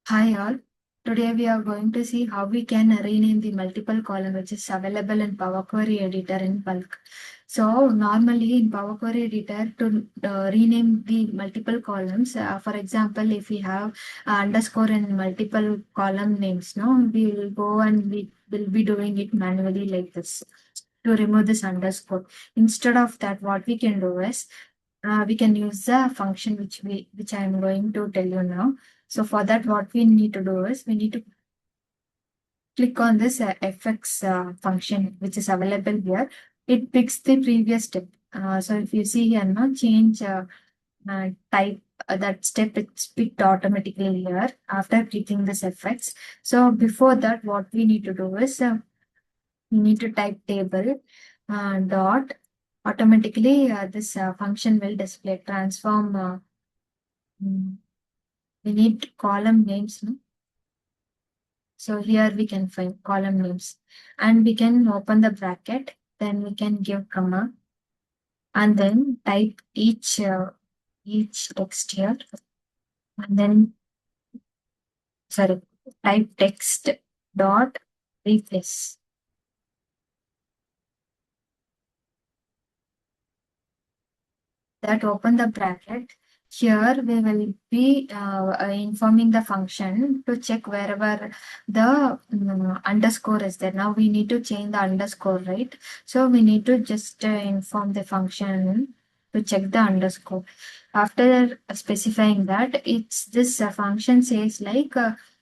Hi all. Today we are going to see how we can rename the multiple column which is available in Power Query Editor in bulk. So normally in Power Query Editor to rename the multiple columns, for example, if we have underscore in multiple column names, no, we will go and we will be doing it manually like this to remove this underscore. Instead of that, what we can do is we can use the function which I am going to tell you now. So for that, what we need to do is we need to click on this fx function which is available here. It picks the previous step. So if you see here now, change type that step, it's picked automatically here after clicking this fx. So before that, what we need to do is we need to type table dot automatically this function will display transform. Mm, we need column names. No? So here we can find column names and we can open the bracket. Then we can give comma and then type each text here and then sorry type text dot replace. That open the bracket. Here we will be informing the function to check wherever the underscore is there. Now we need to change the underscore, right? So we need to just inform the function to check the underscore. After specifying that, it's this function says like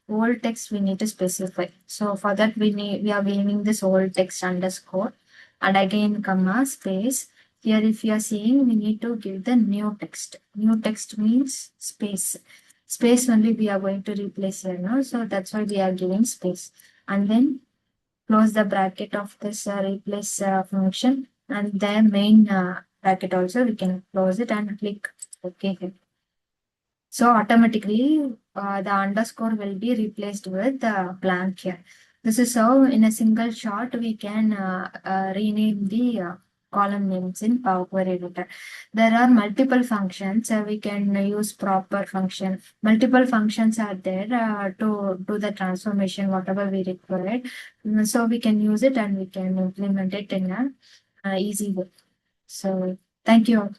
old text we need to specify. So for that we are giving this old text underscore and again comma space. Here, if you are seeing, we need to give the new text. New text means space. Space only we are going to replace here, no? So that's why we are giving space. And then close the bracket of this replace function. And the main bracket also, we can close it and click OK here. So automatically, the underscore will be replaced with the blank here. This is how in a single shot we can rename the column names in Power Query Editor. There are multiple functions. We can use proper function. Multiple functions are there to do the transformation, whatever we require. So we can use it and we can implement it in a easy way. So thank you all.